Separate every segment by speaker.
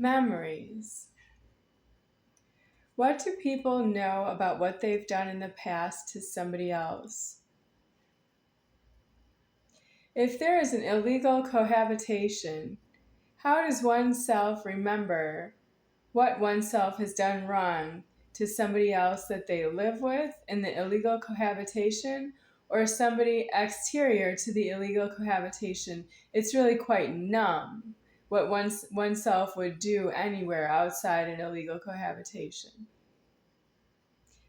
Speaker 1: Memories. What do people know about what they've done in the past to somebody else? If there is an illegal cohabitation, how does oneself remember what oneself has done wrong to somebody else that they live with in the illegal cohabitation or somebody exterior to the illegal cohabitation? It's really quite numb what oneself would do anywhere outside an illegal cohabitation.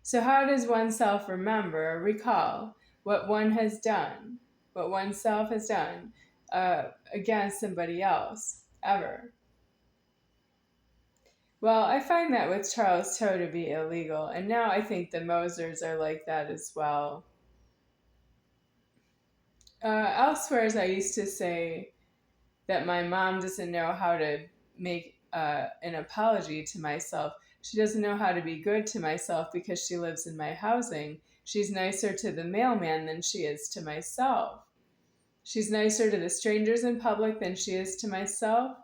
Speaker 1: So how does oneself remember or recall what one has done, what oneself has done against somebody else, ever? Well, I find that with Charles Toe to be illegal, and now I think the Mosers are like that as well. Elsewhere, I used to say that my mom doesn't know how to make an apology to myself. She doesn't know how to be good to myself because she lives in my housing. She's nicer to the mailman than she is to myself. She's nicer to the strangers in public than she is to myself.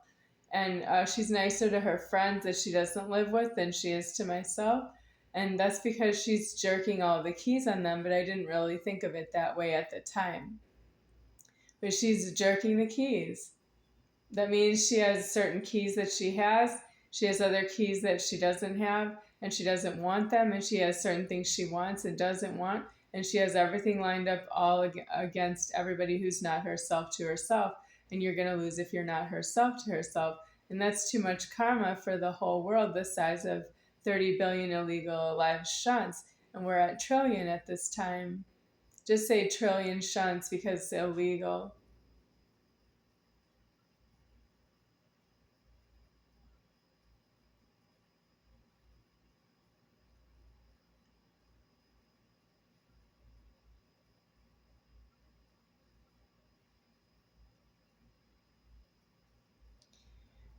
Speaker 1: And she's nicer to her friends that she doesn't live with than she is to myself. And that's because she's jerking all the keys on them, but I didn't really think of it that way at the time. But she's jerking the keys. That means she has certain keys that she has. She has other keys that she doesn't have, and she doesn't want them, and she has certain things she wants and doesn't want, and she has everything lined up all against everybody who's not herself to herself, and you're going to lose if you're not herself to herself, and that's too much karma for the whole world, the size of 30 billion illegal live shunts, and we're at trillion at this time. Just say trillion shunts because it's illegal.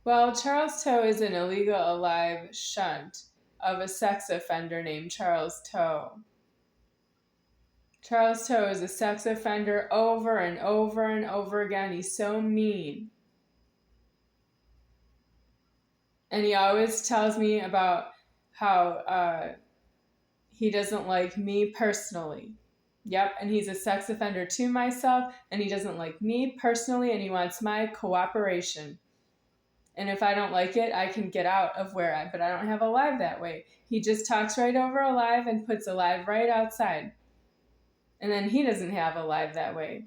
Speaker 1: Well, Charles Toe is an illegal alive shunt of a sex offender named Charles Toe. Charles Toe is a sex offender over and over and over again. He's so mean. And he always tells me about how he doesn't like me personally. Yep, and he's a sex offender to myself, and he doesn't like me personally, and he wants my cooperation. And if I don't like it, I can get out of but I don't have Alive that way. He just talks right over Alive and puts Alive right outside. And then he doesn't have Alive that way.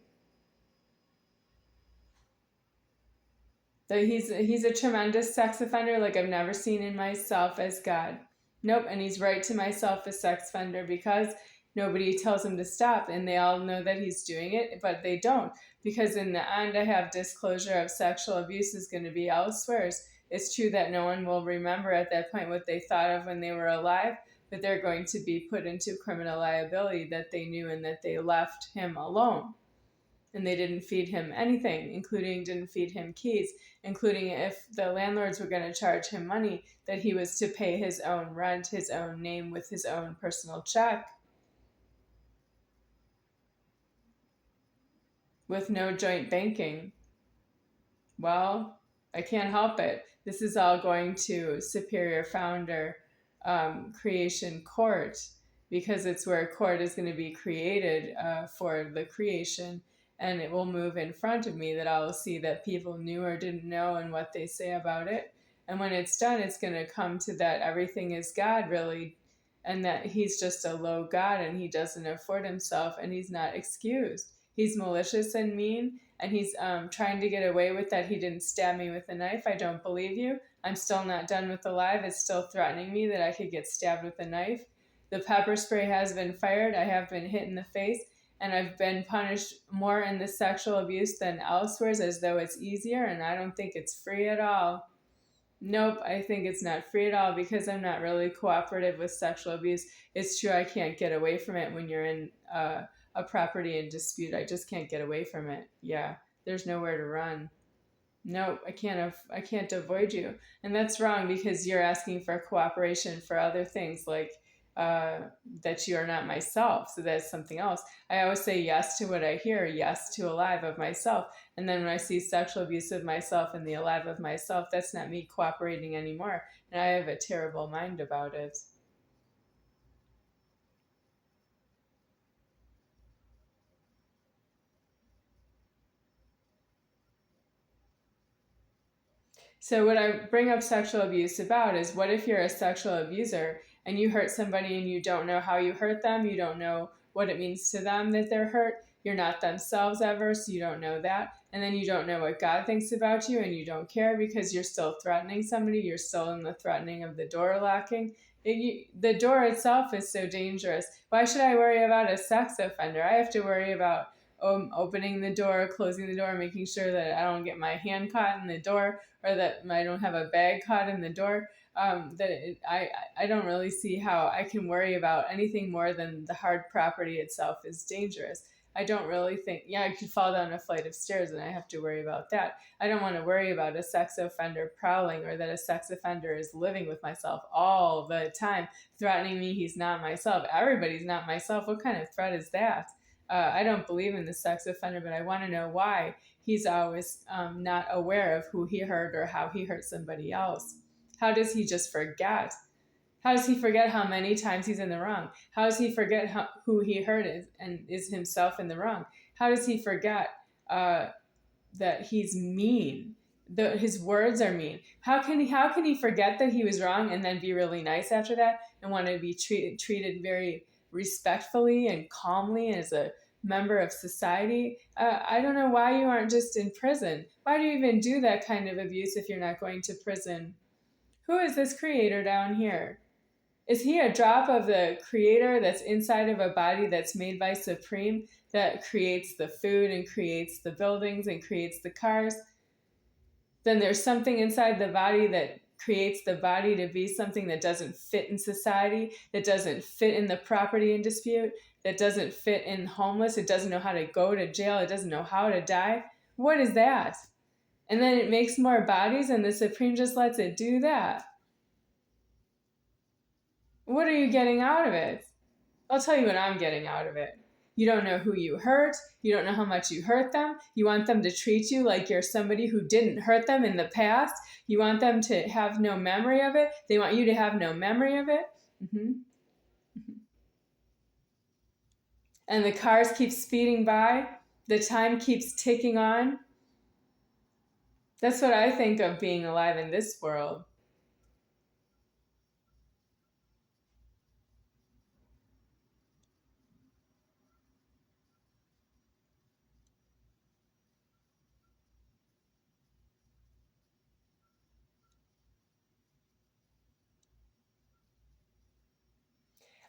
Speaker 1: So he's a tremendous sex offender like I've never seen in myself as God. Nope, and he's right to myself as sex offender because nobody tells him to stop, and they all know that he's doing it, but they don't. Because in the end, I have disclosure of sexual abuse is going to be elsewhere. It's true that no one will remember at that point what they thought of when they were alive, but they're going to be put into criminal liability that they knew and that they left him alone. And they didn't feed him anything, didn't feed him keys, including if the landlords were going to charge him money, that he was to pay his own rent, his own name with his own personal check. With no joint banking. Well, I can't help it. This is all going to Superior Founder Creation Court because it's where court is going to be created for the creation, and it will move in front of me that I will see that people knew or didn't know and what they say about it. And when it's done, it's going to come to that everything is God, really, and that he's just a low God and he doesn't afford himself and he's not excused. He's malicious and mean, and he's trying to get away with that he didn't stab me with a knife. I don't believe you. I'm still not done with Alive. It's still threatening me that I could get stabbed with a knife. The pepper spray has been fired. I have been hit in the face, and I've been punished more in the sexual abuse than elsewhere, as though it's easier, and I don't think it's free at all. Nope, I think it's not free at all because I'm not really cooperative with sexual abuse. It's true I can't get away from it when you're in a property in dispute. I just can't get away from it. Yeah, there's nowhere to run. Nope, I can't avoid you. And that's wrong because you're asking for cooperation for other things like uh, that you are not myself. So that's something else. I always say yes to what I hear, yes to alive of myself. And then when I see sexual abuse of myself and the alive of myself, that's not me cooperating anymore. And I have a terrible mind about it. So, what I bring up sexual abuse about is, what if you're a sexual abuser and you hurt somebody and you don't know how you hurt them? You don't know what it means to them that they're hurt. You're not themselves ever, so you don't know that. And then you don't know what God thinks about you and you don't care because you're still threatening somebody. You're still in the threatening of the door locking. The door itself is so dangerous. Why should I worry about a sex offender? I have to worry about opening the door, closing the door, making sure that I don't get my hand caught in the door or that I don't have a bag caught in the door. I don't really see how I can worry about anything more than the hard property itself is dangerous. I don't really think, yeah, I could fall down a flight of stairs and I have to worry about that. I don't want to worry about a sex offender prowling or that a sex offender is living with myself all the time, threatening me he's not myself. Everybody's not myself. What kind of threat is that? I don't believe in the sex offender, but I want to know why he's always not aware of who he hurt or how he hurt somebody else. How does he just forget? How does he forget how many times he's in the wrong? How does he forget who he hurt is and is himself in the wrong? How does he forget uh, that he's mean? His words are mean. How can he forget that he was wrong and then be really nice after that and want to be treated very respectfully and calmly as a member of society? I don't know why you aren't just in prison. Why do you even do that kind of abuse if you're not going to prison? Who is this creator down here? Is he a drop of the creator that's inside of a body that's made by Supreme, that creates the food and creates the buildings and creates the cars? Then there's something inside the body that creates the body to be something that doesn't fit in society, that doesn't fit in the property in dispute, that doesn't fit in homeless, it doesn't know how to go to jail, it doesn't know how to die. What is that? And then it makes more bodies and the Supreme just lets it do that. What are you getting out of it? I'll tell you what I'm getting out of it. You don't know who you hurt. You don't know how much you hurt them. You want them to treat you like you're somebody who didn't hurt them in the past. You want them to have no memory of it. They want you to have no memory of it. Mm-hmm. And the cars keep speeding by. The time keeps ticking on. That's what I think of being alive in this world.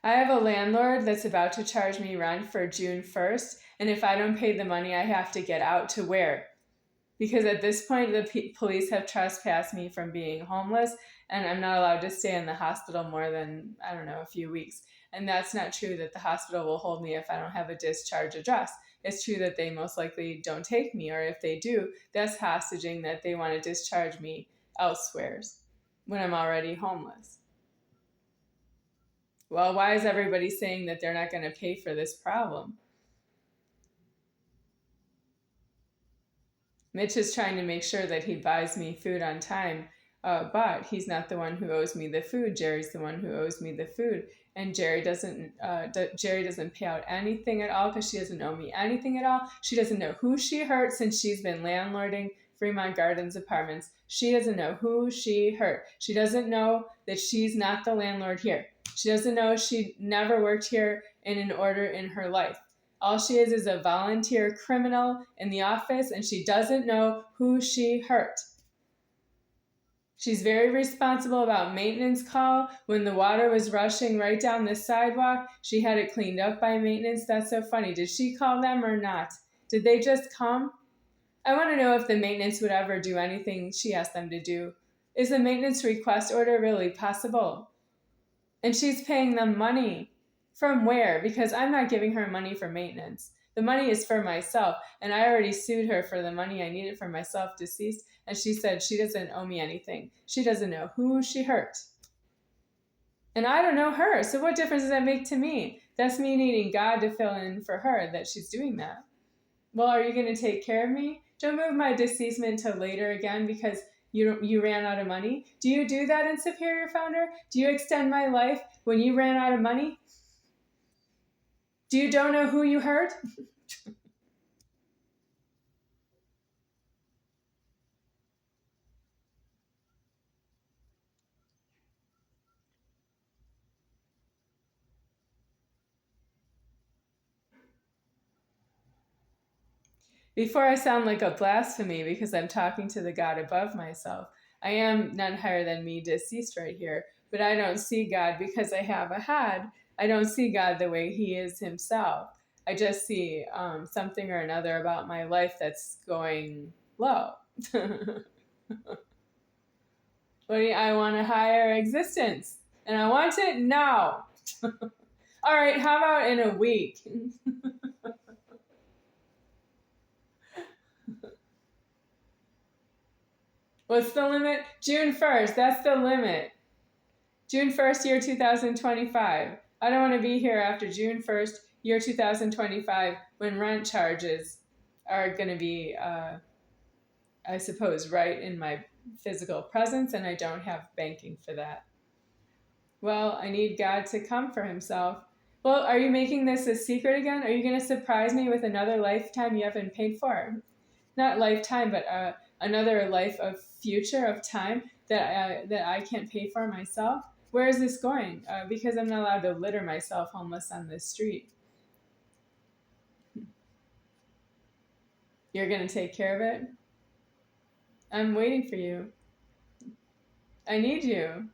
Speaker 1: I have a landlord that's about to charge me rent for June 1st, and if I don't pay the money, I have to get out. To where? Because at this point, the police have trespassed me from being homeless, and I'm not allowed to stay in the hospital more than, I don't know, a few weeks. And that's not true that the hospital will hold me if I don't have a discharge address. It's true that they most likely don't take me, or if they do, that's hostage,ing that they want to discharge me elsewhere when I'm already homeless. Well, why is everybody saying that they're not going to pay for this problem? Mitch is trying to make sure that he buys me food on time, but he's not the one who owes me the food. Jerry's the one who owes me the food, and Jerry doesn't pay out anything at all because she doesn't owe me anything at all. She doesn't know who she hurt since she's been landlording Fremont Gardens Apartments. She doesn't know who she hurt. She doesn't know that she's not the landlord here. She doesn't know she never worked here in an order in her life. All she is a volunteer criminal in the office, and she doesn't know who she hurt. She's very responsible about maintenance call. When the water was rushing right down the sidewalk, she had it cleaned up by maintenance. That's so funny. Did she call them or not? Did they just come? I want to know if the maintenance would ever do anything she asked them to do. Is the maintenance request order really possible? And she's paying them money. From where? Because I'm not giving her money for maintenance. The money is for myself, and I already sued her for the money I needed for myself deceased, and she said she doesn't owe me anything. She doesn't know who she hurt. And I don't know her. So what difference does that make to me? That's me needing God to fill in for her that she's doing that. Well, are you going to take care of me? Don't move my deceasement to later again because you ran out of money. Do you do that in Superior Founder? Do you extend my life when you ran out of money? Do you don't know who you hurt? Before I sound like a blasphemy because I'm talking to the God above myself, I am none higher than me deceased right here, but I don't see God because I have a head. I don't see God the way He is Himself. I just see something or another about my life that's going low. I want a higher existence, and I want it now. All right, how about in a week? What's the limit? June 1st, that's the limit. June 1st, year 2025. I don't want to be here after June 1st, year 2025, when rent charges are going to be, I suppose, right in my physical presence, and I don't have banking for that. Well, I need God to come for Himself. Well, are you making this a secret again? Are you going to surprise me with another lifetime you haven't paid for? Not lifetime, but another life of future of time that I can't pay for myself. Where is this going? Because I'm not allowed to litter myself homeless on this street. You're gonna take care of it. I'm waiting for you. I need you.